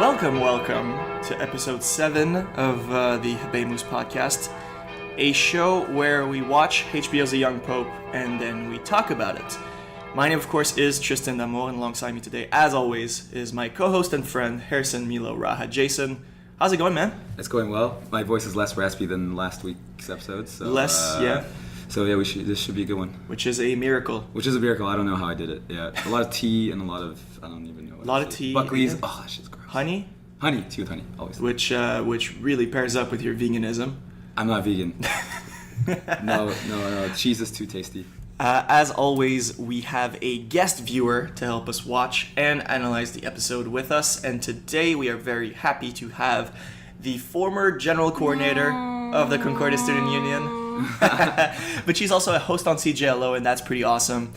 Welcome to episode 7 of the Habemus Podcast, a show where we watch HBO's The Young Pope and then we talk about it. My name, of course, is Tristan, and alongside me today, as always, is my co-host and friend, Harrison Milo Rahajason. How's it going, man? It's going well. My voice is less raspy than last week's episode. So, yeah. So yeah, this should be a good one. Which is a miracle. Which is a miracle. I don't know how I did it. Yeah, a lot of tea and a lot of I don't even know. A lot of tea. Buckley's. Yeah. Oh, that shit's gross. Honey. Tea with honey, always. Which really pairs up with your veganism. I'm not vegan. No. Cheese is too tasty. As always, we have a guest viewer to help us watch and analyze the episode with us, and today we are very happy to have the former general coordinator of the Concordia Student Union, but she's also a host on CJLO, and that's pretty awesome.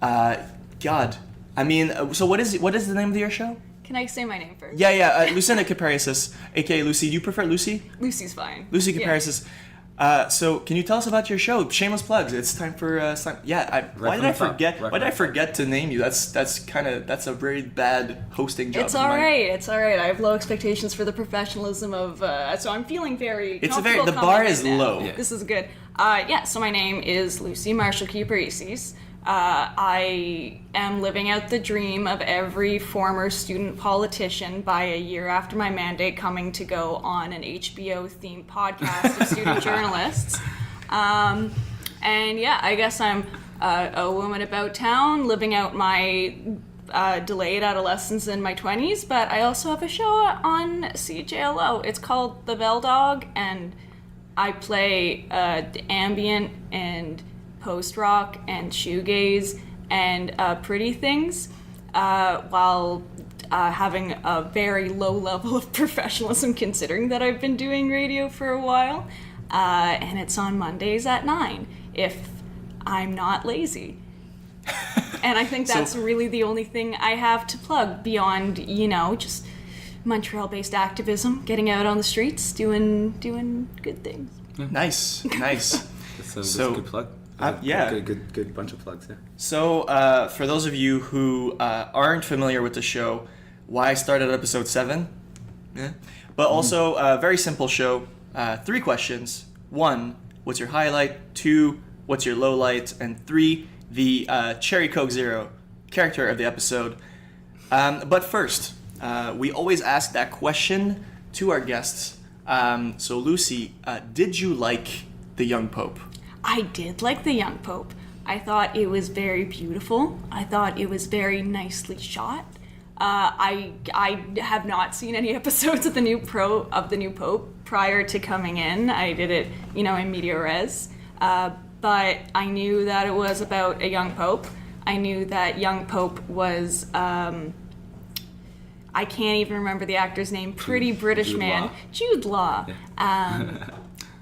So what is the name of your show? Can I say my name first? Yeah, Lucinda Marshall-Kiparissis, a.k.a. Lucy. Do you prefer Lucy? Lucy's fine. Lucy Kiparissis. So can you tell us about your show? Shameless plugs. It's time for why did I forget to name you? That's a very bad hosting job. It's all right. I have low expectations for the professionalism of so I'm feeling very the bar is low. Yeah. This is good. So my name is Lucy Marshall-Kiparissis. I am living out the dream of every former student politician by a year after my mandate coming to go on an HBO-themed podcast of student journalists. I guess I'm a woman about town, living out my delayed adolescence in my 20s, but I also have a show on CJLO. It's called the Belldog, and I play ambient and post-rock and shoegaze and pretty things while having a very low level of professionalism considering that I've been doing radio for a while. And it's on Mondays at 9 if I'm not lazy. And I think that's really the only thing I have to plug beyond, just Montreal-based activism, getting out on the streets, doing good things. Nice. That's a good plug. Good bunch of plugs, yeah. So, for those of you who aren't familiar with the show, why I started at episode 7, but also a very simple show, 3 questions. 1, what's your highlight? 2, what's your low light? And 3, the Cherry Coke Zero character of the episode. But first, we always ask that question to our guests. So Lucy, did you like The Young Pope? I did like The Young Pope. I thought it was very beautiful. I thought it was very nicely shot. I have not seen any episodes of the new Pope prior to coming in. I did it, in media res. But I knew that it was about a young pope. I knew that young pope was I can't even remember the actor's name. Pretty British man. Jude Law. Yeah.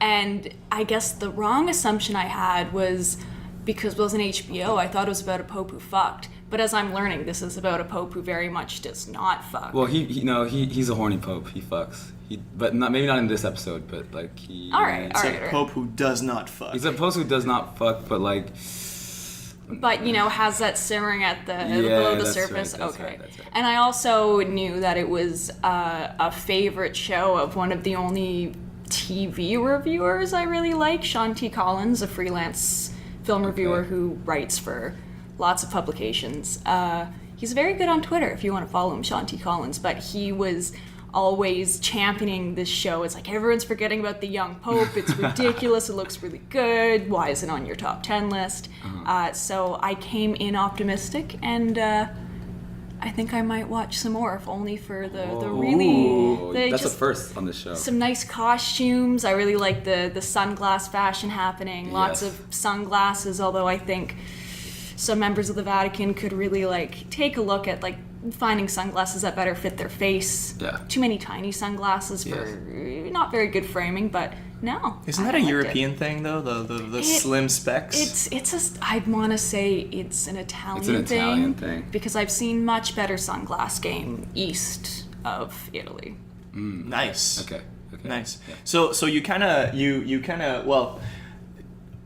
And I guess the wrong assumption I had was because it was an HBO, I thought it was about a pope who fucked. But as I'm learning, this is about a pope who very much does not fuck. Well, he's a horny pope. He fucks. Maybe not in this episode, but he. All right. Pope who does not fuck. He's a pope who does not fuck, but has that simmering at below the surface. Right, okay. That's right. And I also knew that it was a favorite show of one of the only TV reviewers I really like, Sean T. Collins, a freelance film reviewer who writes for lots of publications. He's very good on Twitter if you want to follow him, Sean T. Collins, but he was always championing this show. It's like, everyone's forgetting about the young pope. It's ridiculous. It looks really good. Why isn't it on your top 10 list? So I came in optimistic, and I think I might watch some more, if only for the really... That's a first on the show. Some nice costumes. I really like the sunglass fashion happening. Lots of sunglasses, although I think some members of the Vatican could really take a look at finding sunglasses that better fit their face. Yeah. Too many tiny sunglasses for not very good framing, but no. Isn't that a European thing though? The slim specs? I'd want to say it's an Italian thing. Because I've seen much better sunglass game east of Italy. Nice. Okay. Nice. Yeah. So you kind of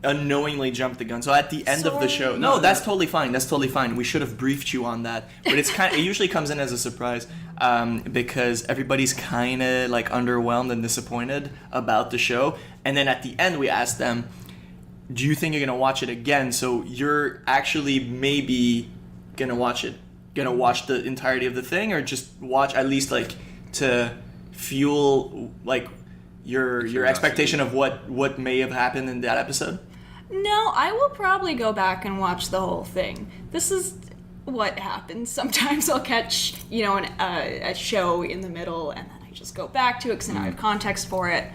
unknowingly jumped the gun. So at the end of the show, no, that's totally fine. That's totally fine. We should have briefed you on that. But it usually comes in as a surprise because everybody's kind of like underwhelmed and disappointed about the show. And then at the end, we ask them, do you think you're gonna watch it again? So you're actually maybe gonna watch the entirety of the thing, or just watch at least like to fuel like your expectation of what may have happened in that episode? No, I will probably go back and watch the whole thing. This is what happens. Sometimes I'll catch, a show in the middle, and then I just go back to it because now I have context for it.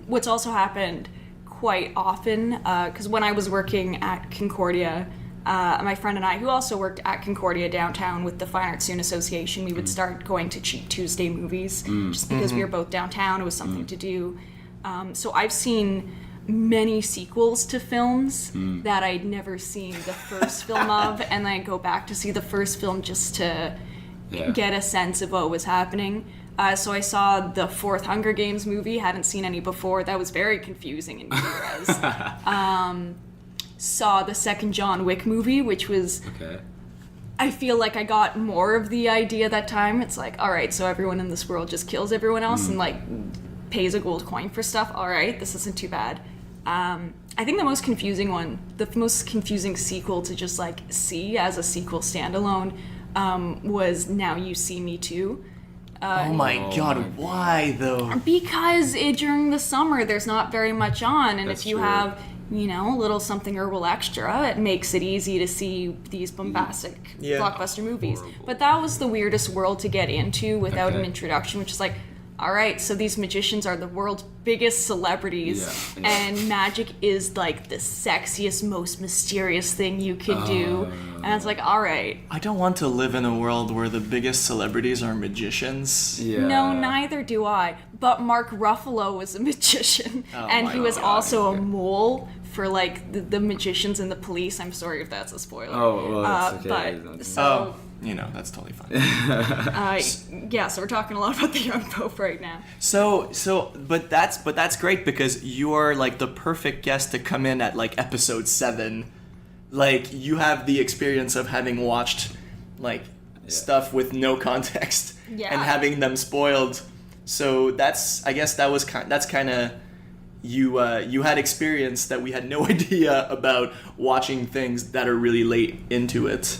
What's also happened quite often, because when I was working at Concordia, my friend and I, who also worked at Concordia downtown with the Fine Arts Student Association, we would start going to Cheap Tuesday movies just because we were both downtown. It was something to do. So I've seen many sequels to films that I'd never seen the first film of, and then I go back to see the first film just to get a sense of what was happening. So I saw the fourth Hunger Games movie, hadn't seen any before. That was very confusing in New Saw the second John Wick movie, which was... Okay. I feel like I got more of the idea that time. It's like, all right, so everyone in this world just kills everyone else and, like, pays a gold coin for stuff. All right, this isn't too bad. I think the most confusing sequel to just, like, see as a sequel standalone was Now You See Me Too. Oh my god, why, though? Because during the summer, there's not very much on, and That's if you true. have... a little something herbal extra, it makes it easy to see these bombastic blockbuster movies. Horrible. But that was the weirdest world to get into without an Okay. introduction, which is like, all right, so these magicians are the world's biggest celebrities, Yeah. and magic is like the sexiest, most mysterious thing you could do. And it's like, all right. I don't want to live in a world where the biggest celebrities are magicians. Yeah. No, neither do I. But Mark Ruffalo was a magician, and he was also a mole for like the magicians and the police. I'm sorry if that's a spoiler. Oh, well, that's okay. But so That's totally fine. so we're talking a lot about the young pope right now. But that's great because you are like the perfect guest to come in at like episode 7. Like you have the experience of having watched like stuff with no context and having them spoiled. So that's kind of you had experience that we had no idea about watching things that are really late into it.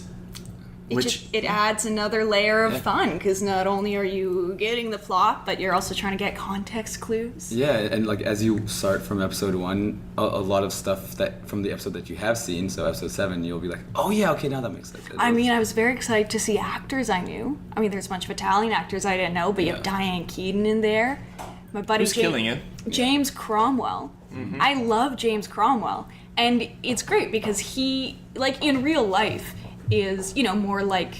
It adds another layer of fun because not only are you getting the plot, but you're also trying to get context clues. Yeah, and like as you start from episode 1, a lot of stuff that from the episode that you have seen, so episode 7, you'll be like, oh yeah, okay, now that makes sense. I was very excited to see actors I knew. There's a bunch of Italian actors I didn't know, but you have Diane Keaton in there. My buddy killing it. James Cromwell. Mm-hmm. I love James Cromwell. And it's great because he, like in real life, is, more like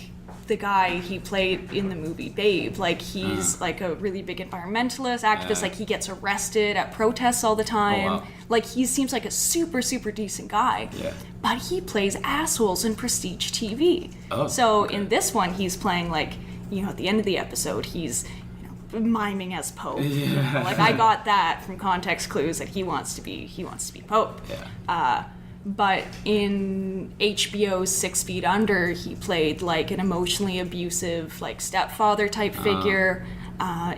the guy he played in the movie Babe. Like he's like a really big environmentalist, activist, like he gets arrested at protests all the time. Oh, wow. Like he seems like a super, super decent guy. Yeah. But he plays assholes in prestige TV. Oh, so okay. in this one, he's playing like, at the end of the episode, he's miming as Pope. Yeah. Like I got that from context clues that he wants to be Pope. Yeah. But in HBO's 6 Feet Under, he played like an emotionally abusive like stepfather type figure.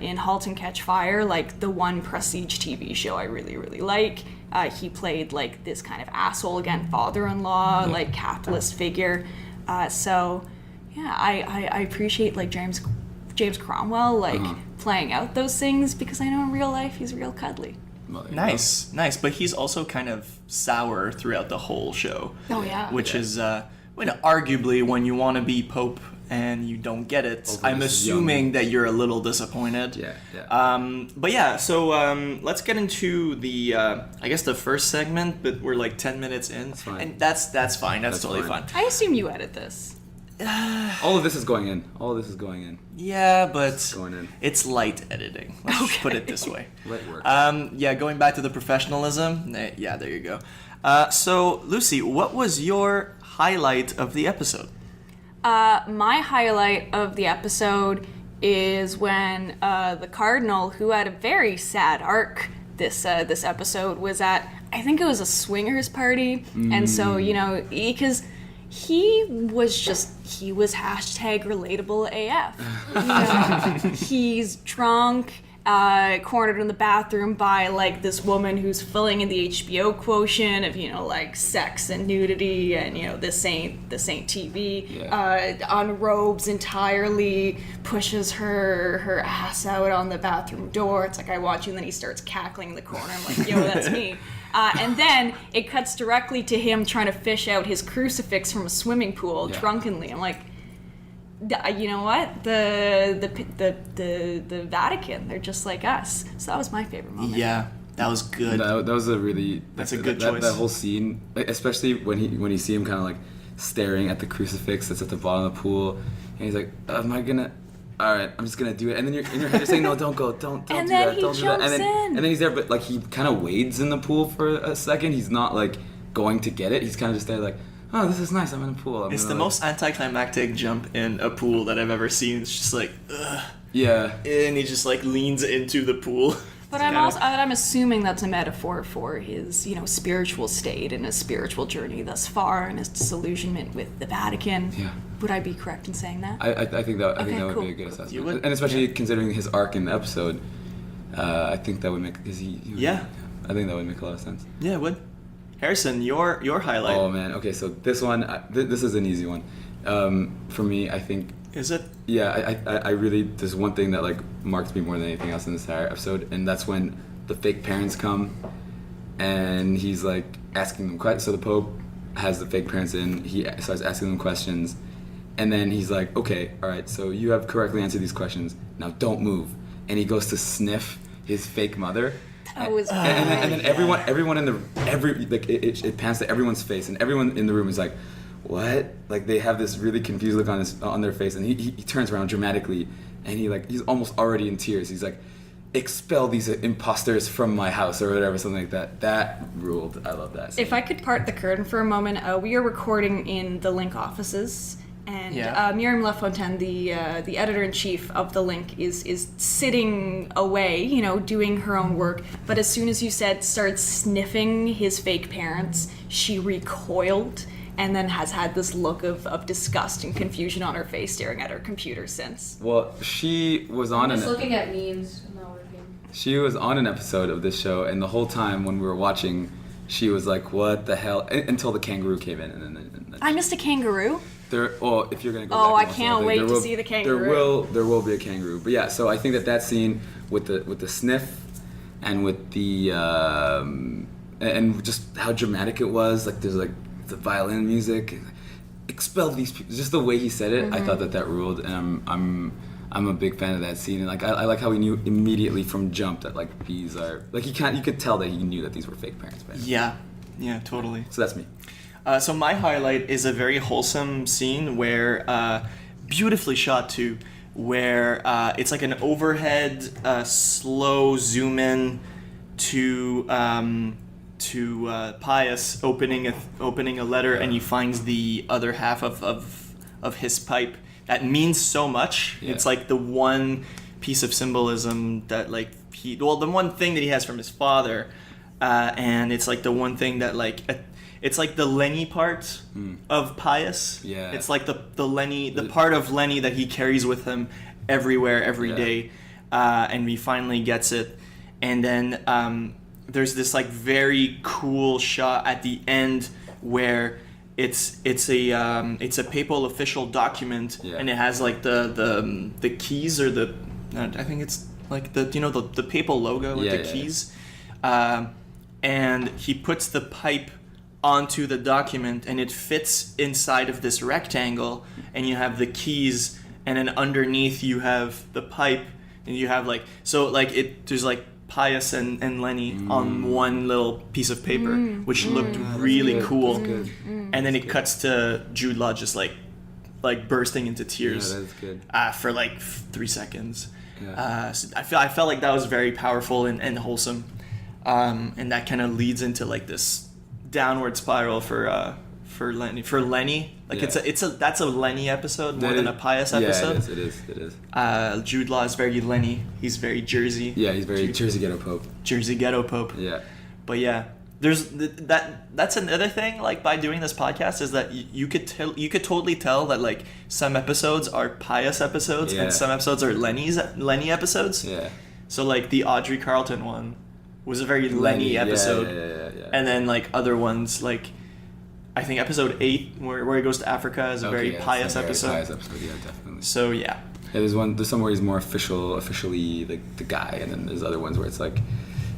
In *Halt and Catch Fire*, like the one prestige TV show I really, really like, he played like this kind of asshole again, father-in-law, like capitalist figure. I appreciate like James Cromwell like playing out those things because I know in real life he's real cuddly. Nice. But he's also kind of sour throughout the whole show. Oh yeah. Which is, arguably, when you want to be Pope and you don't get it, I'm assuming that you're a little disappointed. Yeah. So let's get into the, the first segment, but we're like 10 minutes in. That's fine. And that's fine. That's totally fine. I assume you edit this. All of this is going in. Yeah, but Going in. it's light editing. Let's just put it this way. Light work. Going back to the professionalism. Yeah, there you go. So, Lucy, what was your highlight of the episode? My highlight of the episode is when the Cardinal, who had a very sad arc this episode, was at, I think it was a swingers party, and so because he was hashtag relatable AF. He's drunk. Cornered in the bathroom by like this woman who's filling in the HBO quotient of like sex and nudity and this ain't TV. Unrobes entirely, pushes her ass out on the bathroom door. It's like, I watch you, and then he starts cackling in the corner. I'm like, yo, that's me. And then it cuts directly to him trying to fish out his crucifix from a swimming pool drunkenly. I'm like, you know what? The Vatican, they're just like us. So that was my favorite moment. Yeah, that was good. That was a really... That's a good choice. That whole scene, especially when you see him kind of like staring at the crucifix that's at the bottom of the pool, and he's like, am I gonna... All right, I'm just gonna do it. And then in your head you're saying, no, don't go, don't do that, don't do that. And then he's there, but like he kind of wades in the pool for a second. He's not like going to get it. He's kind of just there like, oh, this is nice, I'm in a pool. It's the most anticlimactic jump in a pool that I've ever seen. It's just like, ugh. Yeah. And he just like leans into the pool. But I'm assuming that's a metaphor for his, spiritual state and his spiritual journey thus far and his disillusionment with the Vatican. Yeah. Would I be correct in saying that? I think that would cool. be a good assessment. You would? And especially considering his arc in the episode, I think that would make I think that would make a lot of sense. Yeah, it would. Harrison, your highlight. Oh man, okay, so this one, this is an easy one. For me, I think. Is it? Yeah, I really, there's one thing that like marks me more than anything else in this entire episode, and that's when the fake parents come, and he's like asking them questions. So the Pope has the fake parents in, he starts asking them questions, and then he's like, okay, all right, so you have correctly answered these questions, now don't move. And he goes to sniff his fake mother. And then everyone in it pans to everyone's face, and everyone in the room is like, what? Like they have this really confused look on their face, and he turns around dramatically, and he's almost already in tears. He's like, expel these imposters from my house or whatever, something like that. That ruled. I love that scene. If I could part the curtain for a moment, we are recording in the Link offices. And Miriam Lafontaine, the editor-in-chief of the Link, is sitting away, doing her own work. But as soon as you said start sniffing his fake parents, she recoiled and then has had this look of disgust and confusion on her face, staring at her computer since. Well, she was on looking at memes, not working. She was on an episode of this show, and the whole time when we were watching, she was like, "What the hell?" Until the kangaroo came in, and then I missed a kangaroo. If you're gonna go. Oh, back I can't wait to see the kangaroo. There will be a kangaroo, but yeah. So I think that scene with the sniff, and with the and just how dramatic it was. Like there's like the violin music, expel these people. Just the way he said it, I thought that ruled, and I'm a big fan of that scene. And like I like how he knew immediately from jump that like these are like you could tell that he knew that these were fake parents. Yeah, totally. So that's me. So my highlight is a very wholesome scene where, beautifully shot too, where it's like an overhead, slow zoom in to Pius opening a letter, and he finds the other half of his pipe. That means so much. Yeah. It's like the one piece of symbolism that like the one thing that he has from his father, and it's like the one thing that like. It's like the Lenny part of Pius. Yeah. It's like the Lenny, the part of Lenny that he carries with him everywhere, every day, and he finally gets it. And then there's this like very cool shot at the end where it's a papal official document, and it has like the keys or I think it's like the papal logo with the keys, and he puts the pipe onto the document, and it fits inside of this rectangle, and you have the keys, and then underneath you have the pipe, and you have there's like Pius and Lenny on one little piece of paper, which looked really cool. That's good. And then it cuts to Jude Law just like bursting into tears. Yeah, that's good. For like 3 seconds. Yeah. So I felt like that was very powerful and wholesome, and that kind of leads into like this downward spiral for Lenny. Like that's a Lenny episode more than a Pius episode. Yeah, it is. Jude Law is very Lenny. He's very Jersey. Yeah, he's very Jersey Ghetto Pope. Jersey Ghetto Pope. Yeah. But yeah, That's another thing. Like by doing this podcast, is that you could totally tell that like some episodes are pious episodes and some episodes are Lenny episodes. Yeah. So like the Audrey Carlton one was a very Lenny episode, yeah. and then like other ones like I think episode 8 where he goes to Africa is a very pious episode. Pious episode, yeah, definitely. So yeah. There's some where he's more officially like the guy, and then there's other ones where it's like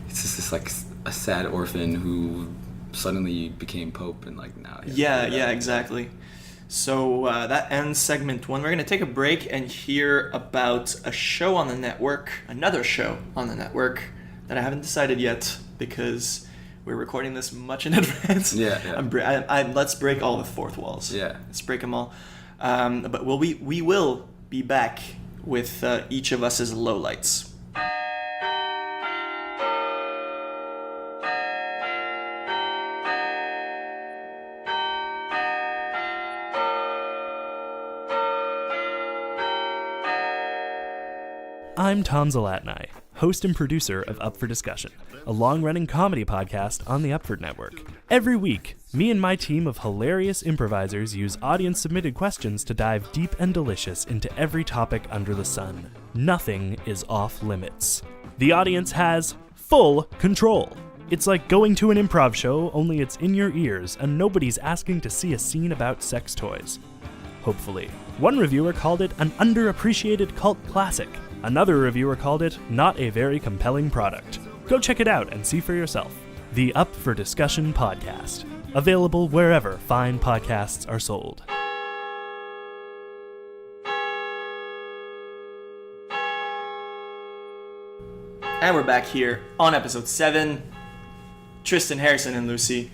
it's just this like a sad orphan who suddenly became pope and like now. Yeah, exactly. So that ends segment 1. We're gonna take a break and hear about a show on the network, another show on the network that I haven't decided yet because we're recording this much in advance. Yeah. Let's break all the fourth walls. Yeah. Let's break them all. But we will be back with each of us as lowlights. I'm Tom Zalatni, host and producer of Up for Discussion, a long-running comedy podcast on the Upford Network. Every week, me and my team of hilarious improvisers use audience-submitted questions to dive deep and delicious into every topic under the sun. Nothing is off limits. The audience has full control. It's like going to an improv show, only it's in your ears, and nobody's asking to see a scene about sex toys. Hopefully. One reviewer called it an underappreciated cult classic. Another reviewer called it not a very compelling product. Go check it out and see for yourself. The Up for Discussion podcast. Available wherever fine podcasts are sold. And we're back here on episode 7. Tristan, Harrison, and Lucy.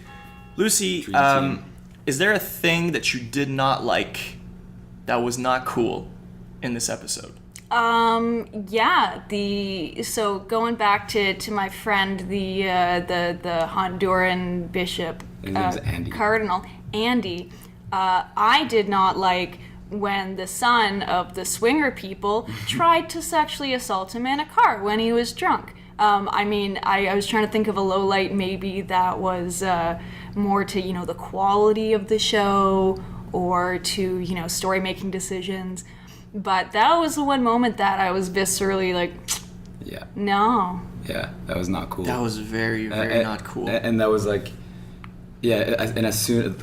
Lucy, is there a thing that you did not like that was not cool in this episode? So going back to my friend, the Honduran bishop, His name's Andy. Cardinal Andy, I did not like when the son of the swinger people tried to sexually assault him in a car when he was drunk. I was trying to think of a low light maybe that was more to, the quality of the show or to, story-making decisions. But that was the one moment that I was viscerally like, yeah, no. Yeah, that was not cool. That was very, very not cool. And that was like, and as soon as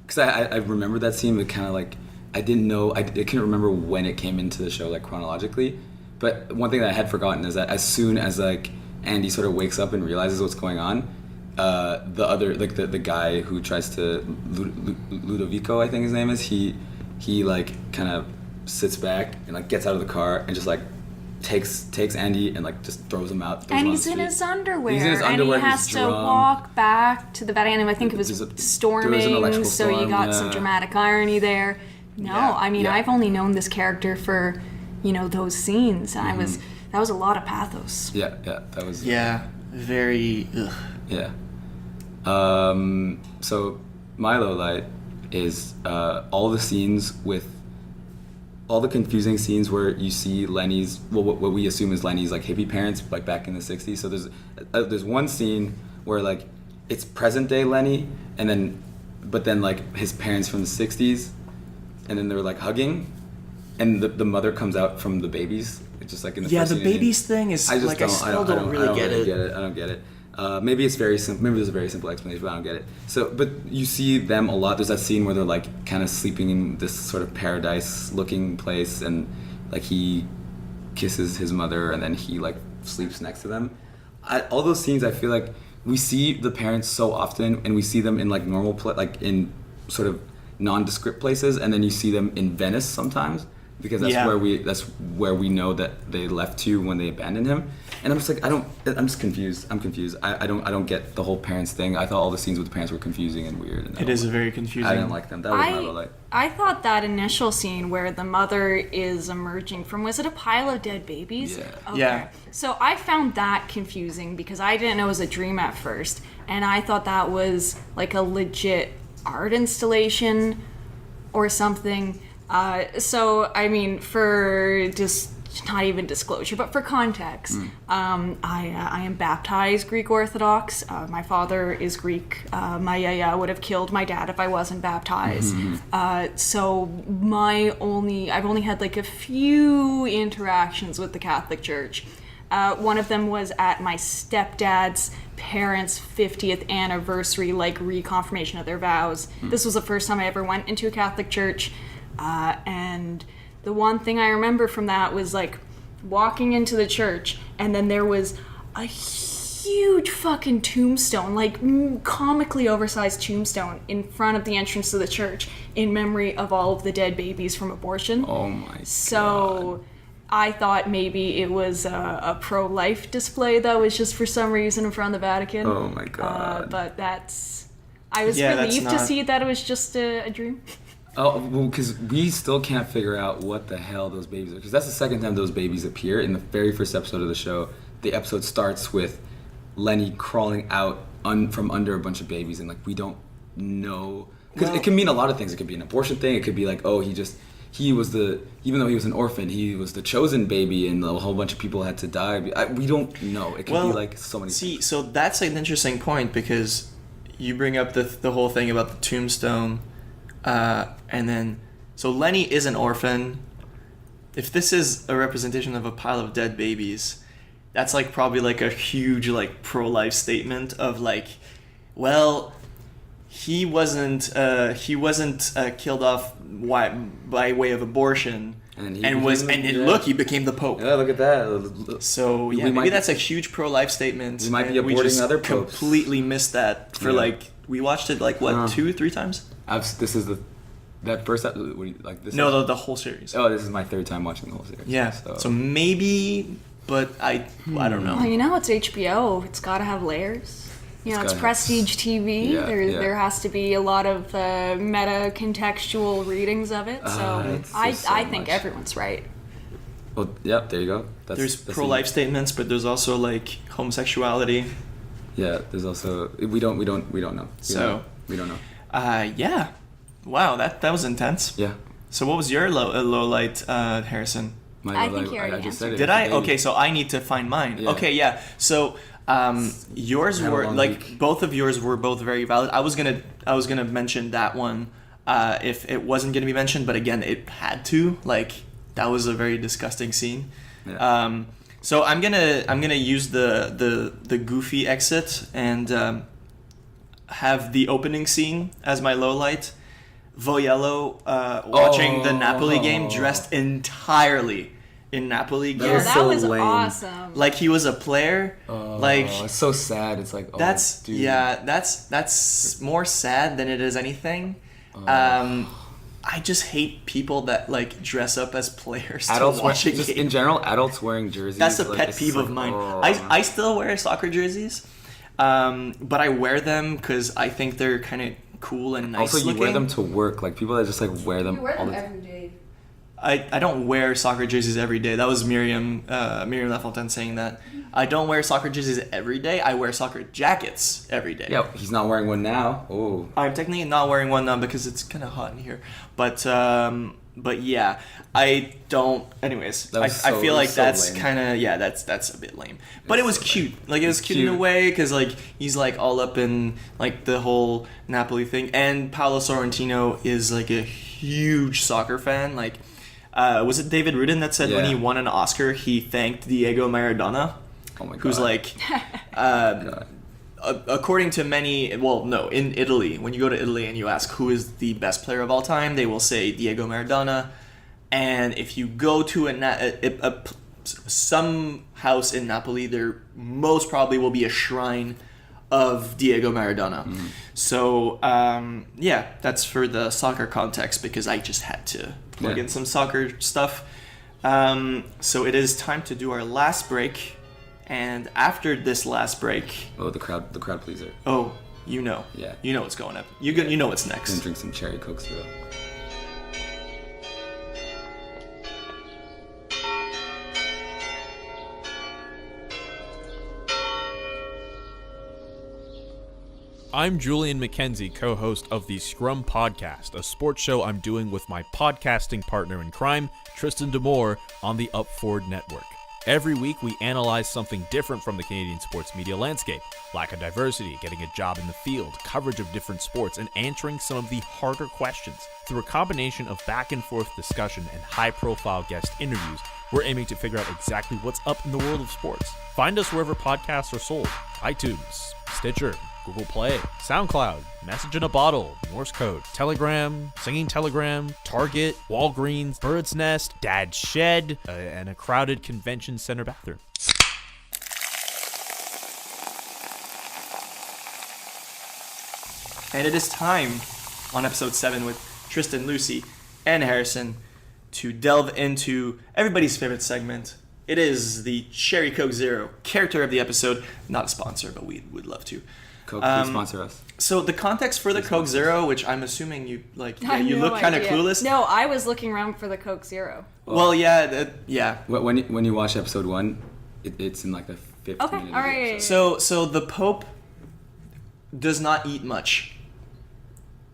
because I remember that scene, but kind of like, I didn't know, I couldn't remember when it came into the show, like chronologically. But one thing that I had forgotten is that as soon as like Andy sort of wakes up and realizes what's going on, the other, like the guy who tries to, Ludovico, I think his name is, he like kind of sits back and like gets out of the car and just like takes Andy and like just throws him out. And he's in his underwear. He's in his underwear. And he has to walk back to the Vatican. I think it was storming, so you got some dramatic irony there. No, Yeah. I've only known this character for, those scenes. And that was a lot of pathos. Yeah, that was. Yeah, very. Ugh. Yeah. So my low light is all the scenes with all the confusing scenes where you see Lenny's, what we assume is Lenny's like hippie parents, like back in the 60s. So there's one scene where like it's present day Lenny, but then like his parents from the 60s, and then they're like hugging, and the mother comes out from the babies. It's just like in the first the scene. babies thing is I just like I still don't really get it. I don't get it. Maybe it's very simple. Maybe there's a very simple explanation, but I don't get it. So, but you see them a lot. There's that scene where they're like kind of sleeping in this sort of paradise-looking place, and like he kisses his mother, and then he like sleeps next to them. All those scenes, I feel like we see the parents so often, and we see them in like normal, like in sort of nondescript places, and then you see them in Venice sometimes, because that's where we know that they left to when they abandoned him. And I'm just like, I'm just confused. I'm confused. I don't get the whole parents thing. I thought all the scenes with the parents were confusing and weird. And It is very confusing. I didn't like them. That was my low light. I thought that initial scene where the mother is emerging from, was it a pile of dead babies? Yeah. Okay. Yeah. So I found that confusing because I didn't know it was a dream at first. And I thought that was like a legit art installation or something. For just not even disclosure, but for context, I am baptized Greek Orthodox. My father is Greek. My yaya would have killed my dad if I wasn't baptized. So I've only had like a few interactions with the Catholic Church. One of them was at my stepdad's parents' 50th anniversary, like reconfirmation of their vows. This was the first time I ever went into a Catholic church, and the one thing I remember from that was like walking into the church, and then there was a huge fucking tombstone, like comically oversized tombstone in front of the entrance to the church in memory of all of the dead babies from abortion. Oh my god. So I thought maybe it was a pro-life display that was just for some reason in front of the Vatican. Oh my god. But I was relieved to see that it was just a dream. Oh, well, because we still can't figure out what the hell those babies are. Because that's the second time those babies appear. In the very first episode of the show, the episode starts with Lenny crawling out from under a bunch of babies, and like we don't know. Because it can mean a lot of things. It could be an abortion thing. It could be like, oh, even though he was an orphan, he was the chosen baby, and a whole bunch of people had to die. We don't know. It could be like so many things. So that's an interesting point, because you bring up the whole thing about the tombstone. And then, so Lenny is an orphan. If this is a representation of a pile of dead babies, that's like probably like a huge like pro-life statement of like, well, he wasn't killed off by way of abortion, look, he became the Pope. Yeah, look at that. So yeah, maybe that's a huge pro-life statement. We might be aborting we just other popes. Completely missed that for like we watched it like 2-3 times. This is that first episode. What do you, like this? No, the whole series. Oh, this is my third time watching the whole series. Yeah. So maybe, but I don't know. Well, it's HBO. It's got to have layers. It's prestige TV. There has to be a lot of meta contextual readings of it. So I think everyone's right. Well, yeah, there you go. There's pro-life statements, but there's also like homosexuality. Yeah, there's also we don't know. We don't know. Yeah. Wow, that was intense. Yeah. So what was your low light, Harrison? I think you already I just answered. said it. Did I? Okay, so I need to find mine. Yeah. Okay, yeah. So yours were like both of yours were both very valid. I was gonna mention that one if it wasn't gonna be mentioned, but again, it had to. Like that was a very disgusting scene. Yeah. So I'm gonna use the goofy exit and have the opening scene as my low light. Voyello watching the Napoli game dressed entirely in Napoli gear. Yeah, that was awesome. Like he was a player. It's so sad. It's like that's more sad than it is anything. I just hate people that like dress up as players adults to watch a game. In general, adults wearing jerseys. That's a pet peeve of mine. I still wear soccer jerseys, but I wear them because I think they're kind of cool and nice looking. Also, you wear them to work. Like people that just like wear them. You wear all them the every day. I don't wear soccer jerseys every day. That was Miriam Lafontaine saying that. I don't wear soccer jerseys every day. I wear soccer jackets every day. Yeah, he's not wearing one now. Oh. I'm technically not wearing one now because it's kind of hot in here. But yeah, I don't. Anyways, I feel like that's kind of that's a bit lame. But it was cute. Like it was cute in a way because like he's like all up in like the whole Napoli thing. And Paolo Sorrentino is like a huge soccer fan. Like, was it David Rudin that said when he won an Oscar he thanked Diego Maradona? Oh my God. Who's like, according to many, in Italy, when you go to Italy and you ask who is the best player of all time, they will say Diego Maradona. And if you go to some house in Napoli, there most probably will be a shrine of Diego Maradona. Mm-hmm. So, that's for the soccer context because I just had to plug in some soccer stuff. So it is time to do our last break. And after this last break... Oh, the crowd pleaser. Oh, you know. Yeah. You know what's going up. You know what's next. I'm gonna drink some cherry Cokes though. I'm Julian McKenzie, co-host of the Scrum Podcast, a sports show I'm doing with my podcasting partner in crime, Tristan D'Amour, on the Up4 Network. Every week, we analyze something different from the Canadian sports media landscape. Lack of diversity, getting a job in the field, coverage of different sports, and answering some of the harder questions. Through a combination of back-and-forth discussion and high-profile guest interviews, we're aiming to figure out exactly what's up in the world of sports. Find us wherever podcasts are sold. iTunes, Stitcher, Google Play, SoundCloud, Message in a Bottle, Morse Code, Telegram, Singing Telegram, Target, Walgreens, Bird's Nest, Dad's Shed, and a crowded convention center bathroom. And it is time on episode 7 with Tristan, Lucy, and Harrison to delve into everybody's favorite segment. It is the Cherry Coke Zero, character of the episode. Not a sponsor, but we would love to. Coke, please sponsor us. So the context for the Coke Zero, which I'm assuming you like, I have you no look kind of idea. clueless. No, I was looking around for the Coke Zero. Well, yeah. When you watch episode 1, it's in like the 5th Okay, minute. all of the right. episode. So the Pope does not eat much.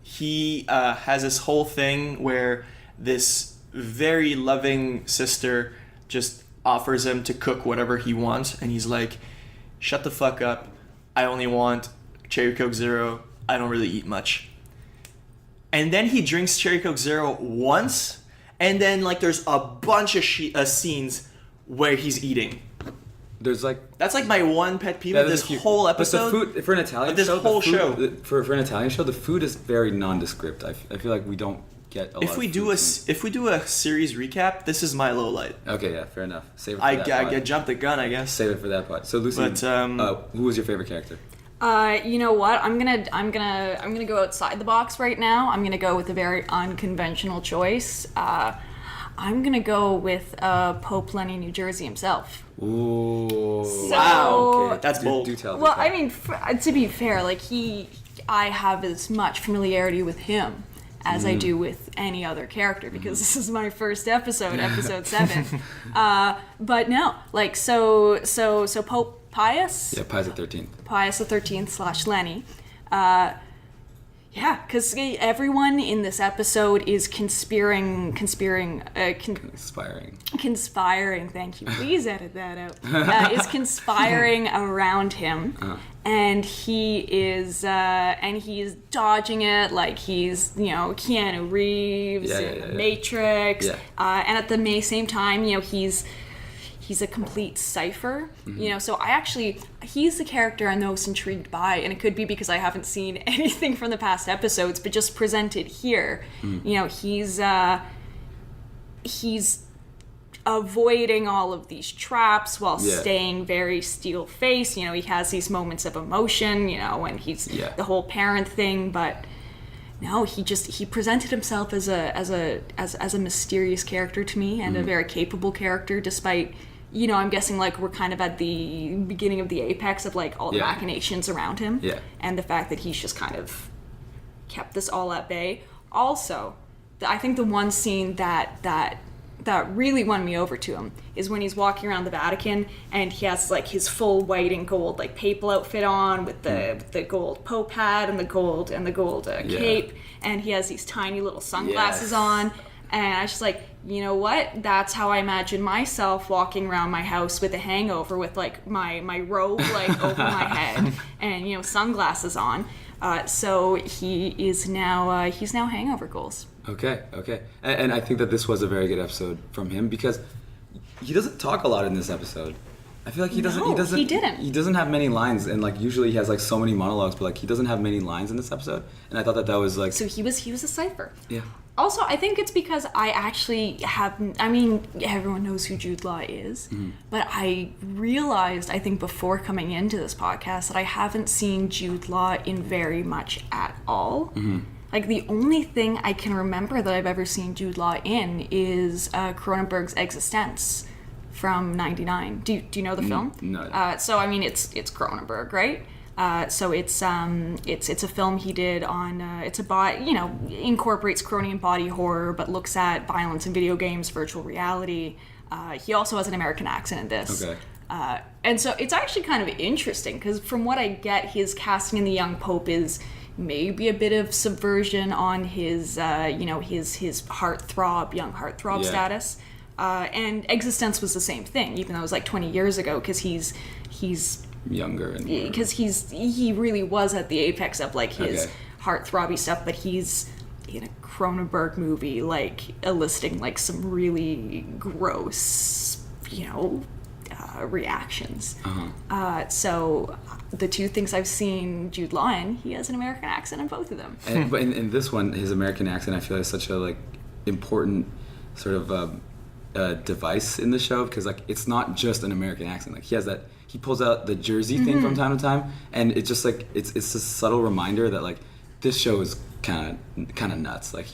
He has this whole thing where this very loving sister just offers him to cook whatever he wants, and he's like, shut the fuck up, I only want Cherry Coke Zero, I don't really eat much. And then he drinks Cherry Coke Zero once, and then like there's a bunch of scenes where he's eating. There's like That's like my one pet peeve Yeah, of there's this a few- whole But episode. the food for an Italian But this show, whole the food, show. for an Italian show, the food is very nondescript. I feel like we don't get a lot. If we of do food if we do a series recap, this is my low light. Okay, yeah, fair enough. Save it for I that part. jumped the gun, I guess. Save it for that part. So Lucy, But, who was your favorite character? You know what? I'm gonna go outside the box right now. I'm gonna go with a very unconventional choice. I'm gonna go with Pope Lenny, New Jersey himself. Ooh. Wow, Okay. that's bold. Do tell. Well, I mean, to be fair, like I have as much familiarity with him as I do with any other character because this is my first episode, episode 7. But no, like so Pope Pius. Yeah, Pius the 13th. Pius the 13th / Lenny. Yeah, because everyone in this episode is conspiring. Inspiring. Thank you. Please edit that out. Is conspiring around him, and he's dodging it like he's Keanu Reeves in The Matrix, Yeah. and at the same time he's a complete cipher, so he's the character I'm most intrigued by, and it could be because I haven't seen anything from the past episodes, but just presented here, he's avoiding all of these traps while staying very steel-faced. He has these moments of emotion, when he's the whole parent thing, but no, he presented himself as a mysterious character to me, and a very capable character, despite I'm guessing like we're kind of at the beginning of the apex of like all the machinations around him, and the fact that he's just kind of kept this all at bay. Also, I think the one scene that really won me over to him is when he's walking around the Vatican and he has like his full white and gold like papal outfit on with the gold Pope hat and the gold cape, and he has these tiny little sunglasses on, and I was just like, you know what? That's how I imagine myself walking around my house with a hangover, with like my robe like over my head and sunglasses on. So he's now hangover goals. Okay. And I think that this was a very good episode from him because he doesn't talk a lot in this episode. I feel like he didn't. He doesn't have many lines, and like usually he has like so many monologues, but like he doesn't have many lines in this episode. And I thought that was like. So he was a cipher. Yeah. Also, I think it's because I actually everyone knows who Jude Law is, but I realized, I think before coming into this podcast, that I haven't seen Jude Law in very much at all. Like, the only thing I can remember that I've ever seen Jude Law in is Cronenberg's Existence from '99. Do you know the film? No. So, I mean, it's Cronenberg, right? So it's a film he did on incorporates Cronian body horror, but looks at violence in video games, virtual reality. He also has an American accent in this. Okay. And so it's actually kind of interesting because from what I get, his casting in the young pope is maybe a bit of subversion on his, his young heartthrob status. And Existence was the same thing, even though it was like 20 years ago, because he's younger and because he really was at the apex of like his heartthrobby stuff, but he's in a Cronenberg movie, like eliciting like some really gross, reactions. So the two things I've seen Jude Law in, he has an American accent in both of them. But in this one, his American accent, I feel like is such a like important sort of device in the show, because like it's not just an American accent. Like he pulls out the Jersey thing from time to time, and it's just like it's a subtle reminder that like this show is kind of nuts. Like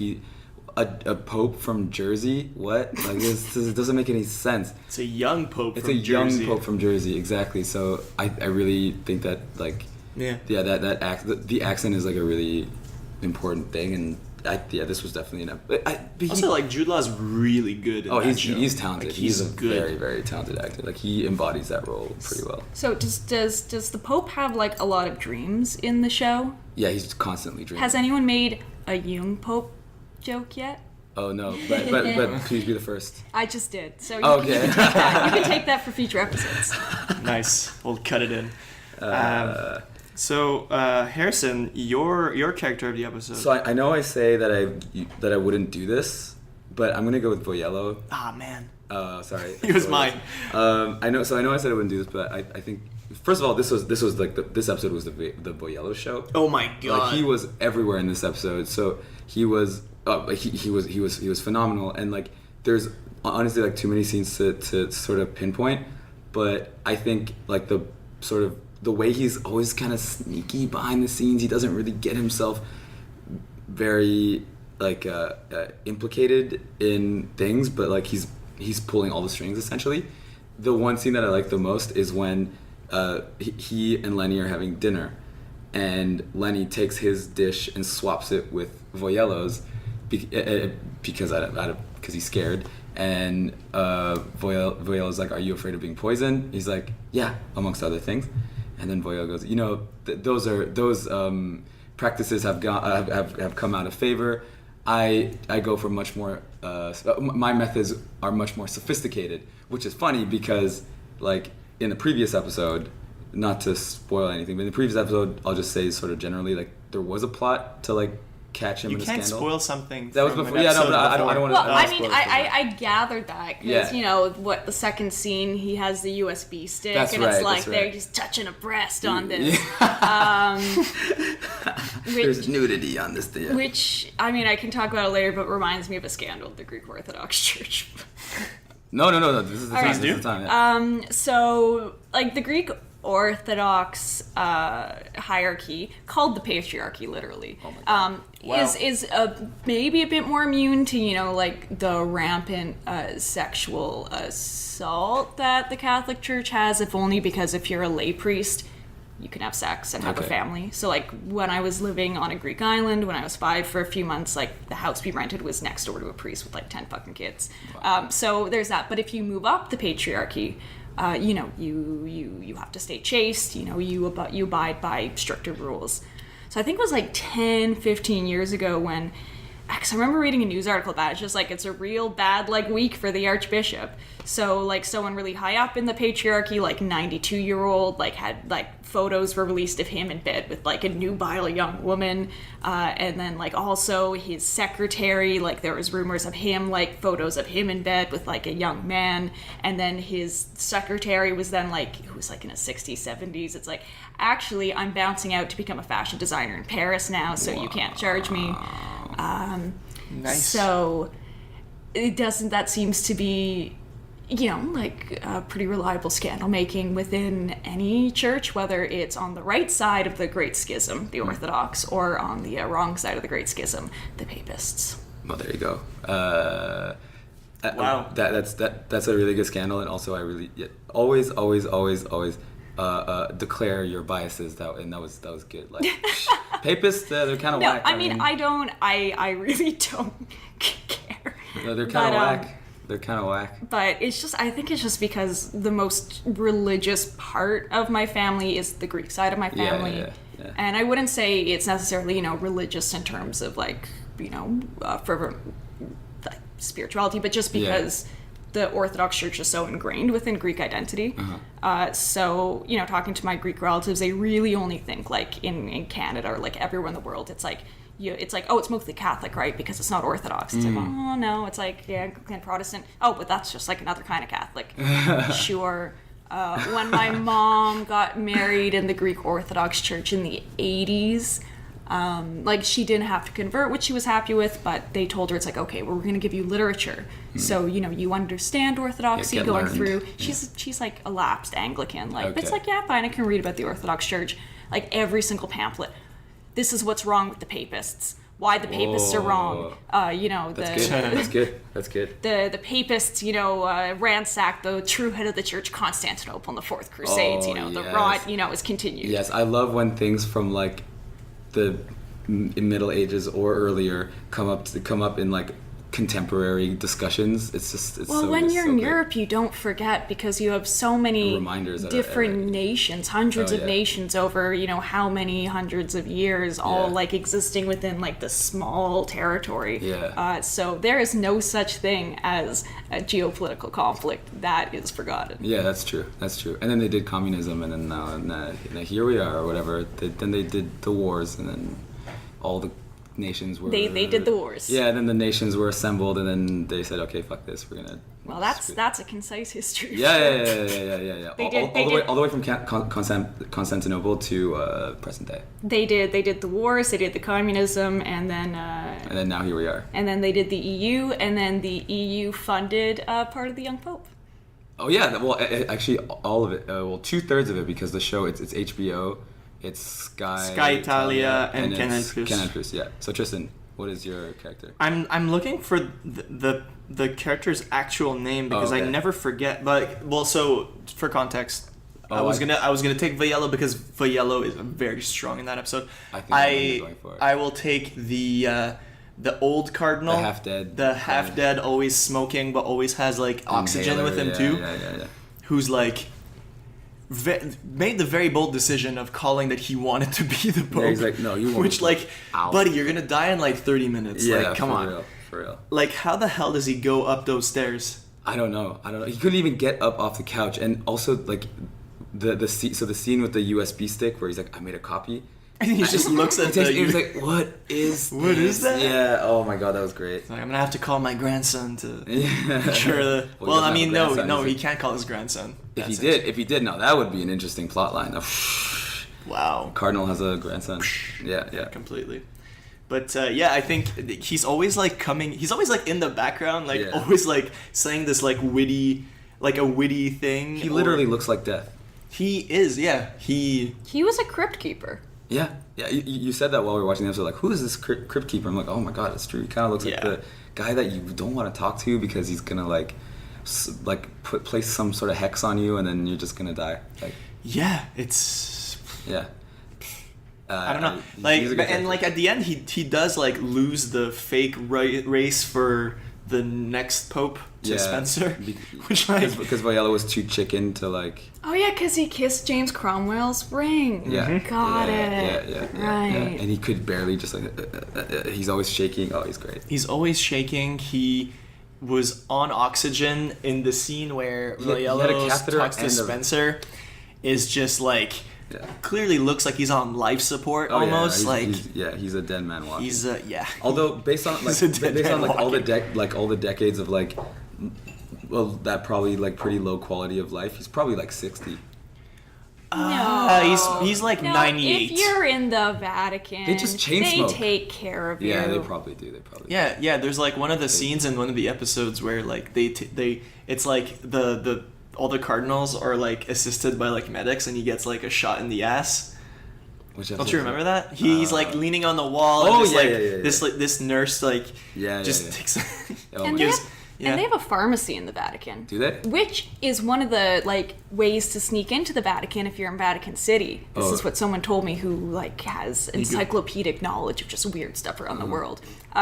a pope from Jersey, what? Like this doesn't make any sense. It's a young pope. It's from a Jersey. young pope from Jersey, exactly. So I really think that like the accent is like a really important thing, and this was definitely also like Jude Law's really good. He's talented. Like, he's a good. very, very talented actor. Like he embodies that role pretty well. So does the Pope have like a lot of dreams in the show? Yeah, he's constantly dreaming. Has anyone made a young Pope joke yet? Oh no, but please be the first. I just did. So you Okay. can take that for future episodes. Nice. We'll cut it in. So Harrison, your character of the episode. So I know I say that I wouldn't do this, but I'm gonna go with Voyello. Ah man. Sorry. He was mine. I know I said I wouldn't do this, but I think first of all this was like this episode was the Voyello show. Oh my god. Like he was everywhere in this episode. So he was he was phenomenal, and like there's honestly like too many scenes to sort of pinpoint, but I think like the way he's always kind of sneaky behind the scenes, he doesn't really get himself very like implicated in things, but like he's pulling all the strings essentially. The one scene that I like the most is when he and Lenny are having dinner, and Lenny takes his dish and swaps it with Voyello's because he's scared, and Voyello's like, "Are you afraid of being poisoned?" He's like, "Yeah," amongst other things. And then Voyello goes, those practices have come out of favor. I go for much more. My methods are much more sophisticated, which is funny because, like in the previous episode, not to spoil anything, but in the previous episode, I'll just say sort of generally, like there was a plot to like catch him in a scandal. You can't spoil something. That was before. Yeah, no, but I don't want to. Well, I gathered that because the second scene, he has the USB stick, that's and right, it's like right. they're just touching a breast on this. There's nudity on this thing. Which I can talk about it later, but reminds me of a scandal at the Greek Orthodox Church. No. This is the time. This is the time. Yeah. So like the Greek Orthodox hierarchy, called the patriarchy literally, is maybe a bit more immune to like the rampant sexual assault that the Catholic Church has, if only because if you're a lay priest you can have sex and have a family. So like when I was living on a Greek island when I was 5 for a few months, like the house we rented was next door to a priest with like 10 fucking kids. Wow. So there's that. But if you move up the patriarchy, you have to stay chaste, you abide by stricter rules. So I think it was like 10, 15 years ago when, because I remember reading a news article about it, it's just like it's a real bad like week for the Archbishop. So like someone really high up in the patriarchy, like 92-year-old, like had like photos were released of him in bed with like a nubile young woman, and then like also his secretary, like there was rumors of him, like photos of him in bed with like a young man, and then his secretary was then like, who was like in his 60s, 70s, it's like, actually I'm bouncing out to become a fashion designer in Paris now, so you can't charge me. Nice. So that seems to be like pretty reliable scandal making within any church, whether it's on the right side of the Great Schism, the Orthodox, or on the wrong side of the Great Schism, the Papists. Well, there you go. Wow. That's a really good scandal, and also I really always declare your biases. That was good. Like Papists, they're kind of whack. I really don't care. No, they're kind of whack. They're kind of whack. But I think it's just because the most religious part of my family is the Greek side of my family. Yeah. And I wouldn't say it's necessarily, religious in terms of like, fervent like, spirituality, but just because the Orthodox Church is so ingrained within Greek identity. So, talking to my Greek relatives, they really only think like in Canada or like everywhere in the world, it's like, oh, it's mostly Catholic, right? Because it's not Orthodox. It's like, oh, no, it's like, Anglican, Protestant. Oh, but that's just like another kind of Catholic. Sure. When my mom got married in the Greek Orthodox Church in the 80s, she didn't have to convert, which she was happy with, but they told her, it's like, okay, well, we're going to give you literature. So, you understand Orthodoxy going through. She's like a lapsed Anglican. But it's like, yeah, fine, I can read about the Orthodox Church. Like every single pamphlet. This is what's wrong with the papists. Why the papists are wrong. That's good. That's good. The papists, ransacked the true head of the church, Constantinople, in the Fourth Crusades. The rot, is continued. Yes, I love when things from like the Middle Ages or earlier come up in like contemporary discussions. It's when you're in Europe, you don't forget because you have so many different nations, hundreds of nations over how many hundreds of years, all like existing within like the small territory. So there is no such thing as a geopolitical conflict that is forgotten. Yeah, that's true. And then they did communism, and then now here we are, or whatever. Then they did the wars, and then all the nations were... They did the wars. Yeah, and then the nations were assembled, and then they said, okay, fuck this, we're gonna... Well, that's a concise history. Yeah. All the way from Constantinople to present day. They did the wars, they did the communism, and then... and then now here we are. And then they did the EU, and then the EU funded part of the Young Pope. Oh yeah, well, actually, all of it. 2/3 of it, because the show, it's HBO... It's Sky Italia, and Canal Plus. Canal Plus, yeah. So Tristan, what is your character? I'm looking for the character's actual name because I never forget. But so for context, I was gonna take Vayello because Vayello is very strong in that episode. I will take the old cardinal, the half dead, always smoking but always has like oxygen with him too. Yeah. Who's like. Made the very bold decision of calling that he wanted to be the Pope. Yeah, he's like, no, you won't. Which, like, buddy, you're gonna die in like 30 minutes. Yeah, like, come on. For real. Like, how the hell does he go up those stairs? I don't know. He couldn't even get up off the couch, and also like the scene with the USB stick where he's like, I made a copy. And he just looks at the... He's like, what is that? Yeah, oh my god, that was great. Like, I'm gonna have to call my grandson to make sure that... Well, I mean, no, he can't call his grandson. If he did, no, that would be an interesting plot line. Wow. Cardinal has a grandson. Yeah. Completely. But I think he's always like he's always like in the background, like always like saying this like witty thing. He literally looks like death. He is, yeah. He was a crypt keeper. Yeah. You said that while we were watching the episode. Like, who is this crypt keeper? I'm like, oh my god, it's true. He kind of looks like the guy that you don't want to talk to because he's gonna place some sort of hex on you, and then you're just gonna die. Like, it's I don't know. Like, at the end, he does like lose the fake race for the next pope to Spencer, which because Vayello was too chicken to like. Oh yeah, because he kissed James Cromwell's ring. Yeah, got it. Yeah, right. And he could barely just like. He's always shaking. Oh, he's great. He's always shaking. He was on oxygen in the scene where Vayello talks to Spencer. Is just like. Yeah. Clearly looks like he's on life support almost. He's a dead man walking. He's Although based on all the decades of like, well, that probably like pretty low quality of life, he's probably like 60. No, he's like 98. If you're in the Vatican, they just chain smoke. They take care of you. Yeah, they probably do. Yeah. There's like one of the scenes in one of the episodes where like it's like the all the cardinals are like assisted by like medics, and he gets like a shot in the ass. Don't you remember that? He's like leaning on the wall. Oh, and this nurse like takes. And they have a pharmacy in the Vatican. Do they? Which is one of the like ways to sneak into the Vatican if you're in Vatican City. This is what someone told me who like has encyclopedic knowledge of just weird stuff around the world.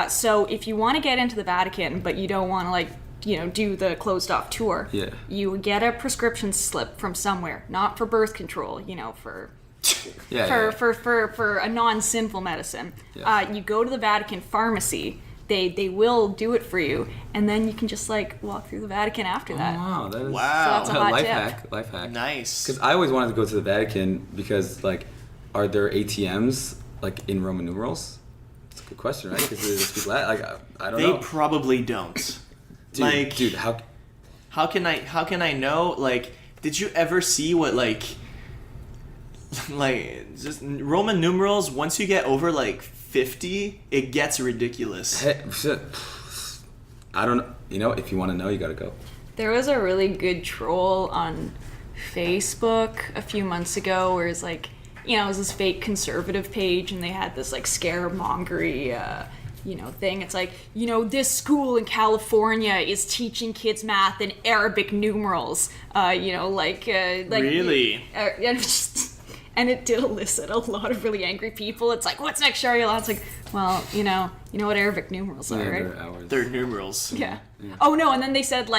So if you want to get into the Vatican, but you don't want to like do the closed off tour. Yeah. You get a prescription slip from somewhere, not for birth control, for for a non-sinful medicine. Yeah. You go to the Vatican pharmacy. They will do it for you, and then you can just walk through the Vatican after that. Wow, that is Wow. So that's a hot tip. Life hack. Nice. Because I always wanted to go to the Vatican because, are there ATMs in Roman numerals? It's a good question, right? Because they speak Latin. I don't know. They probably don't. Dude, how can I know? Did you ever see what just Roman numerals? Once you get over 50, it gets ridiculous. Hey, shit. I don't know. If you want to know, you gotta go. There was a really good troll on Facebook a few months ago where it's it was this fake conservative page, and they had this scaremongery thing. It's this school in California is teaching kids math in Arabic numerals. Really? And it did elicit a lot of really angry people. It's what's next, Sharia? It's well, you know what Arabic numerals are, right? They're hours. They're numerals. Yeah. Oh no, and then they said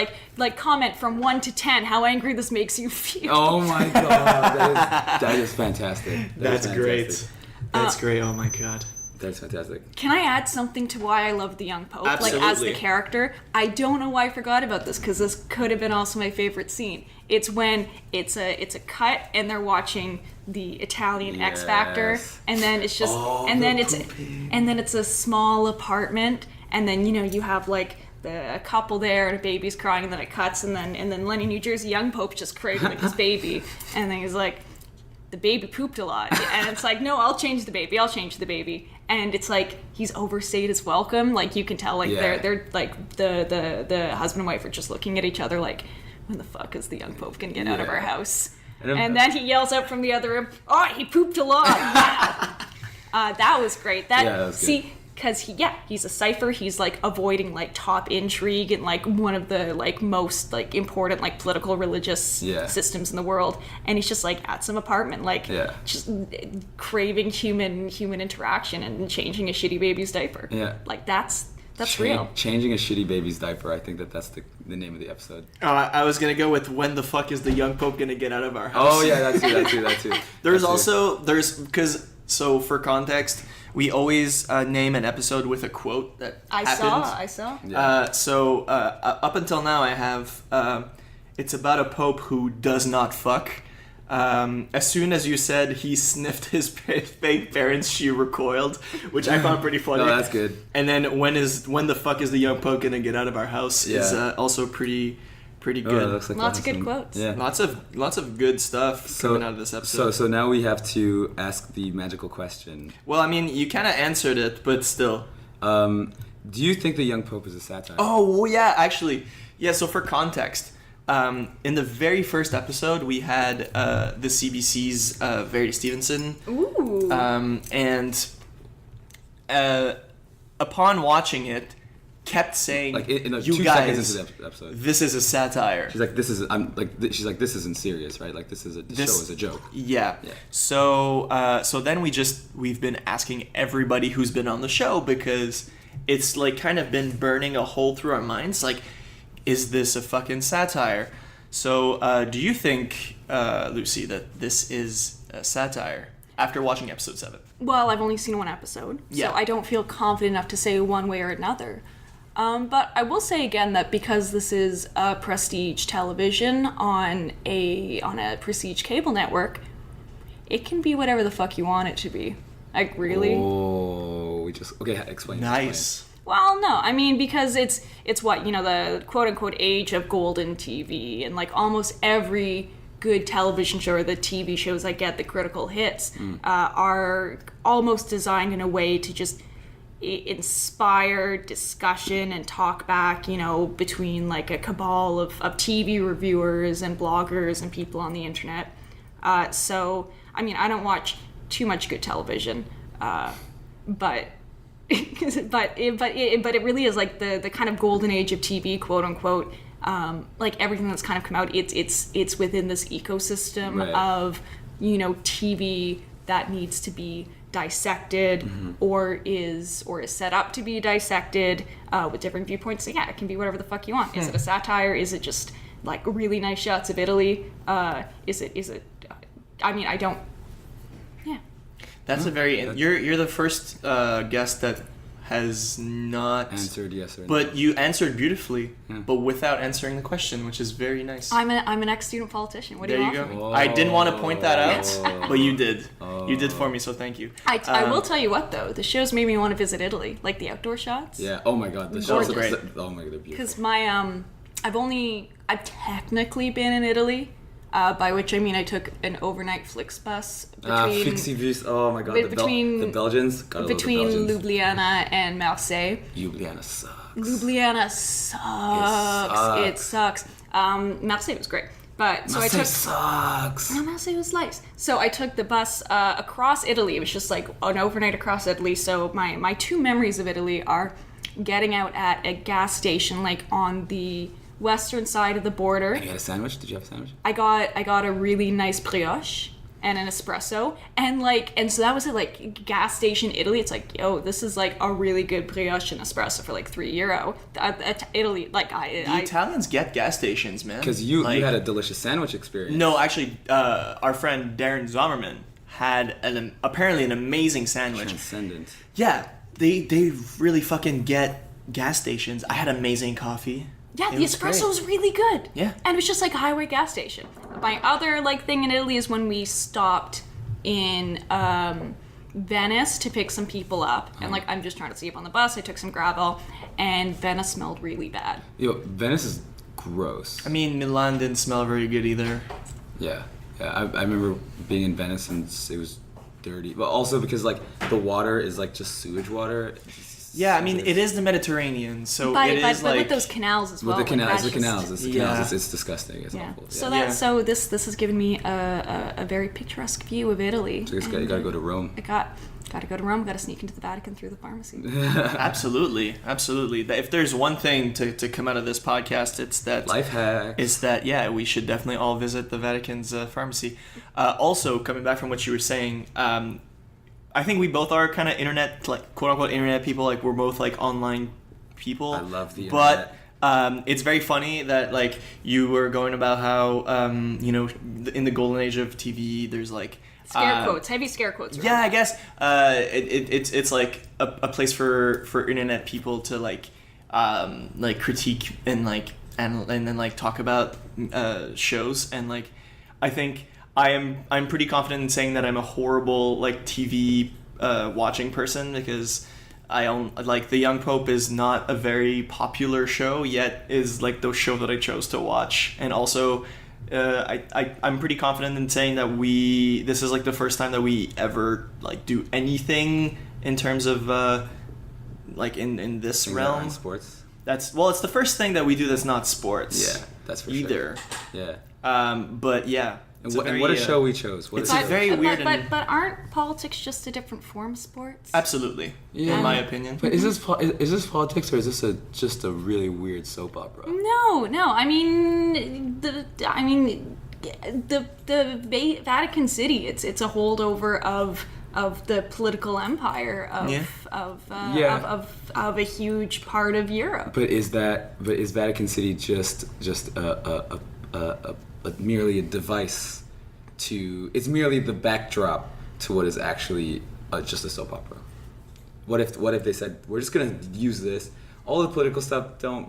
comment from 1 to 10 how angry this makes you feel. Oh my god, that is fantastic. That's great. Fantastic. That's great. Oh my god. That's fantastic. Can I add something to why I love the young pope? Absolutely. As the character? I don't know why I forgot about this, because this could have been also my favorite scene. It's when it's a cut and they're watching the Italian X Factor, and then it's just and then it's a small apartment, and then you have a couple there and a baby's crying, and then it cuts, and then Lenny, New Jersey young pope just cradling his baby, and then he's the baby pooped a lot, and it's no, I'll change the baby, and it's he's overstayed his welcome. You can tell they're the husband and wife are just looking at each other when the fuck is the young pope gonna get out of our house? And then he yells out from the other room, "Oh, he pooped a lot!" That was great. That was see, good. Because he's a cipher. He's avoiding top intrigue and one of the most important political religious systems in the world, and he's just at some apartment just craving human interaction and changing a shitty baby's diaper. Yeah, that's real. Changing a shitty baby's diaper. I think that's the name of the episode. I was gonna go with when the fuck is the young pope gonna get out of our house? Oh yeah, that too. So for context, we always name an episode with a quote that happened. I saw. Yeah. Up until now, I have it's about a pope who does not fuck. As soon as you said he sniffed his fake parents, she recoiled, which I found pretty funny. No, that's good. And then when the fuck is the young pope gonna get out of our house is also pretty good. Looks like Lots of good quotes. Yeah. Lots of good stuff coming out of this episode. So now we have to ask the magical question. Well, I mean, you kind of answered it, but still. Do you think the young pope is a satire? Oh, well, yeah, actually. Yeah, so for context, in the very first episode, we had the CBC's Verity Stevenson. Ooh. And upon watching it, kept saying, in "You 2 guys, seconds into the episode, this is a satire." She's this isn't serious, right? The show is a joke. Yeah. So then we've been asking everybody who's been on the show, because it's kind of been burning a hole through our minds. Is this a fucking satire? So do you think, Lucy, that this is a satire after watching episode 7? Well, I've only seen 1 episode, Yeah. so I don't feel confident enough to say one way or another. But I will say again that because this is a prestige television on a prestige cable network, it can be whatever the fuck you want it to be. Really. Oh, explain. Nice. Well, no, I mean, because it's what, the quote-unquote age of golden TV, and almost every good television show, or the TV shows that get the critical hits, are almost designed in a way to just inspire discussion and talk back, between a cabal of TV reviewers and bloggers and people on the internet. So, I mean, I don't watch too much good television, but it really is the kind of golden age of TV, quote unquote. Everything that's kind of come out, it's within this ecosystem right. of TV that needs to be dissected or is set up to be dissected with different viewpoints. So yeah, it can be whatever the fuck you want. Is it a satire? Is it just like really nice shots of Italy? Is it I mean, I don't. Yeah. That's a very. You're the first guest that has not Answered yes or no. But you answered beautifully, but without answering the question, which is very nice. I'm an ex-student politician. What do there you you want? go. I didn't want to point that out, but you did. You did for me, so thank you. I will tell you what though, the shows made me want to visit Italy, like the outdoor shots. Yeah. Oh my God. The Those shows are great. Oh my God, they're beautiful. Because I've technically been in Italy, by which I mean I took an overnight Flixbus between Flixie Bus. Oh my God. between- the Belgians. Gotta love the between Belgians. Ljubljana and Marseille. Ljubljana sucks. Ljubljana sucks. It sucks. Marseille was great, but so Marseille I took. sucks. No, Marseille was nice. So I took the bus across Italy. It was just like an overnight across Italy. So my two memories of Italy are getting out at a gas station, like on the western side of the border. You had a sandwich? Did you have a sandwich? I got a really nice brioche and an espresso, and so that was it. Like gas station Italy, it's like, yo, this is like a really good brioche and espresso for like €3. Italy, like The Italians get gas stations, man. Because you Like- had a delicious sandwich experience. No, actually, our friend Darren Zommerman had apparently an amazing sandwich. Transcendent. Yeah, they really fucking get gas stations. I had amazing coffee. Yeah, It the was espresso great. was really good. Yeah. And it was just like a highway gas station. My other like thing in Italy is when we stopped in Venice to pick some people up. And like I'm just trying to sleep on the bus. I took some gravel and Venice smelled really bad. Yo, Venice is gross. I mean, Milan didn't smell very good either. Yeah. I remember being in Venice and it was dirty. But also because like the water is like just sewage water. Yeah, I mean, it is the Mediterranean, so But it is with like... those canals as well. With the like, canals, that's it's just- it's disgusting. It's Yeah. awful. So Yeah. so this has given me a very picturesque view of Italy. So you gotta go to Rome. I got to go to Rome. Got to sneak into the Vatican through the pharmacy. Absolutely. If there's one thing to come out of this podcast, it's that... Life hack. Is that, yeah, we should definitely all visit the Vatican's pharmacy. Also, coming back from what you were saying, I think we both are kind of internet, like, quote-unquote internet people. Like, we're both, like, online people. I love the internet. But it's very funny that, like, you were going about how, in the golden age of TV, there's, like... Scare quotes, heavy scare quotes. Yeah, I guess it's like a place for internet people to like critique and then like talk about shows, and like I think I'm pretty confident in saying that I'm a horrible like TV watching person, because I own like The Young Pope is not a very popular show, yet is like the show that I chose to watch. And also I'm pretty confident in saying that this is like the first time that we ever like do anything in terms of like in this Things that aren't realm. sports. It's the first thing that we do that's not sports. Yeah, that's for either. sure. Yeah. But yeah. And what a show we chose. What it's a a show. very weird and- But aren't politics just a different form of sports? Absolutely, Yeah. in my opinion. But is this politics, or is this just a really weird soap opera? No. I mean, the Vatican City. It's a holdover of the political empire of a huge part of Europe. But is Vatican City just a merely a device to? It's merely the backdrop to what is actually just a soap opera. What if they said, we're just gonna use this? All the political stuff don't.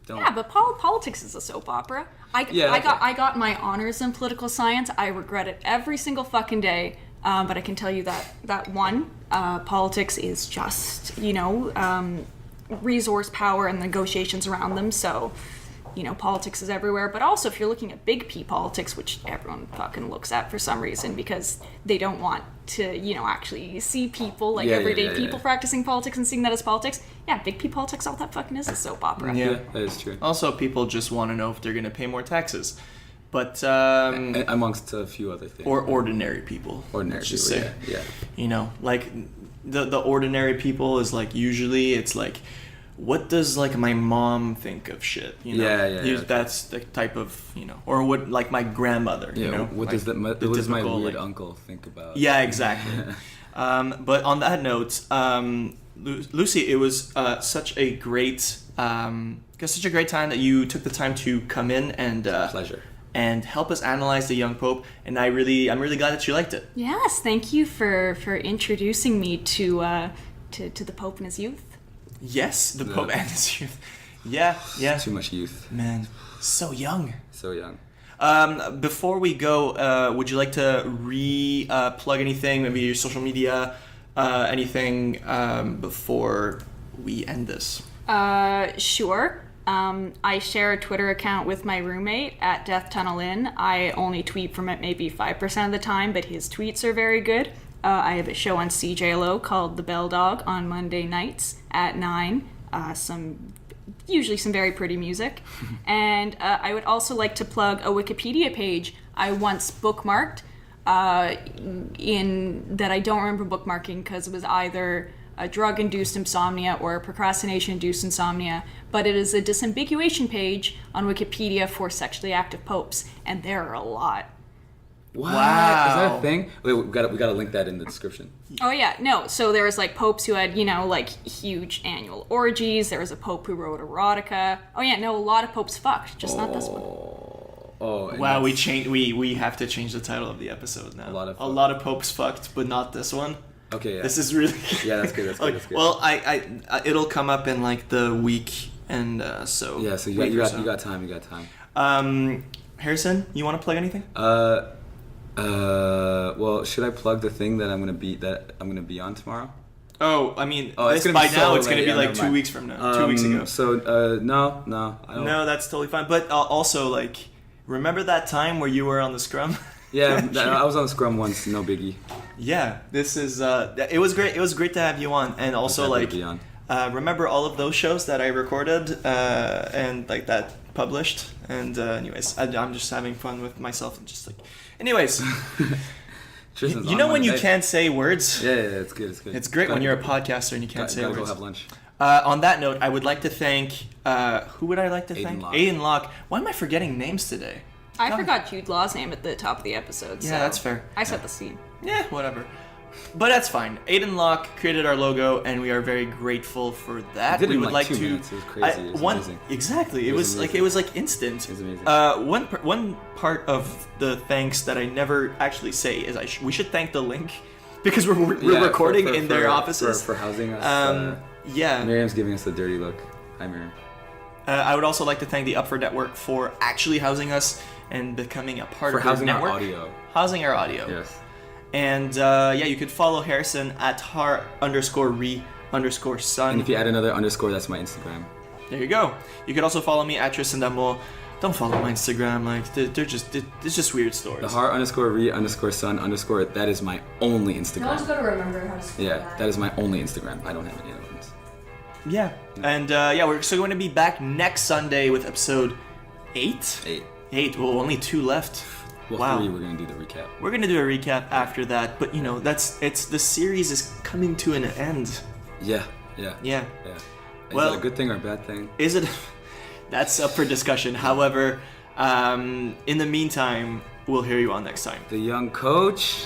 Yeah, but politics is a soap opera. I got my honors in political science. I regret it every single fucking day. But I can tell you that one, politics is just resource power and negotiations around them. So, politics is everywhere. But also, if you're looking at big P politics, which everyone fucking looks at for some reason because they don't want to, actually see people, like everyday people practicing politics and seeing that as politics. Yeah, big P politics, all that fucking is a soap opera. Yeah, that is true. Also, people just want to know if they're going to pay more taxes. But amongst a few other things. or ordinary people. Ordinary let's people, just say. yeah. Like the ordinary people is like usually it's like, what does like my mom think of shit? Yeah. That's the type of or what like my grandmother. Yeah. What like, does my typical, weird like- uncle think about? Yeah, exactly. But on that note, Lucy, it was such a great time that you took the time to come in and Pleasure. and help us analyze the young pope. And I'm really glad that you liked it. Yes, thank you for introducing me to the Pope and his youth. Yes, the pope and his youth. Yeah. Too much youth. Man, so young. So young. Before we go, would you like to plug anything, maybe your social media, anything before we end this? Sure. I share a Twitter account with my roommate at Death Tunnel Inn. I only tweet from it maybe 5% of the time, but his tweets are very good. I have a show on CJLO called The Belldog on Monday nights at 9. Usually some very pretty music. And I would also like to plug a Wikipedia page I once bookmarked that I don't remember bookmarking because it was either a drug-induced insomnia or a procrastination-induced insomnia, but it is a disambiguation page on Wikipedia for sexually active popes, and there are a lot. What? Wow. Is that a thing? Wait, we gotta link that in the description. Oh yeah, no. So there was like popes who had, like huge annual orgies. There was a pope who wrote erotica. Oh yeah, no, a lot of popes fucked, just not this one. Oh. Wow, we have to change the title of the episode now. A lot of popes fucked, but not this one. Okay, yeah. This is really Yeah, that's good. Okay, well, I it'll come up in like the week, and so Yeah, so you got time. Harrison, you want to plug anything? Well, should I plug the thing that I'm gonna be on tomorrow? Oh, I mean, it's gonna by be now so it's gonna late. be Yeah, like never 2 mind. weeks from now. 2 weeks ago. So no, I don't. No, that's totally fine. But also, like, remember that time where you were on the scrum? Yeah, I was on Scrum once. No biggie. Yeah, this is. It was great. It was great to have you on, and also Happy like, to be on. remember all of those shows that I recorded and like that published. And anyways, I'm just having fun with myself and just like, anyways. Tristan's You on know when you Monday. can't say words? Yeah, it's good. It's great when you're a podcaster and you can't say gotta words. go have lunch. On that note, I would like to thank. Who would I like to Aiden thank? Locke. Aiden Locke. Why am I forgetting names today? I forgot Jude Law's name at the top of the episode. Yeah, so that's fair. I set the scene. Yeah, whatever. But that's fine. Aiden Locke created our logo, and we are very grateful for that. He did it We in would like like 2 to. minutes. It was crazy. It was amazing. Exactly. It was It was like instant. It was amazing. One part of the thanks that I never actually say is we should thank the link because we're Yeah, recording for- in their for- offices for housing us. Yeah. Miriam's giving us a dirty look. Hi, Miriam. I would also like to thank the Upford Network for actually housing us and becoming a part For of our housing our network. audio. Housing our audio. Yes. And you could follow Harrison at har_re_son. And if you add another underscore, that's my Instagram. There you go. You could also follow me at Tristan. Don't follow my Instagram. Like it's just weird stories. The har_re_son_ that is my only No one's Instagram. gonna remember how to spell Yeah, that is my only Instagram. I don't have any other ones. Yeah. And we're still going to be back next Sunday with episode 8. 8. Well, only 2 left. Well, Wow. 3, we're gonna do the recap. We're gonna do a recap after that, but the series is coming to an end. Yeah. Yeah. Is Well- that a good thing or a bad thing? Is it? That's up for discussion. However, in the meantime, we'll hear you on next time. The young coach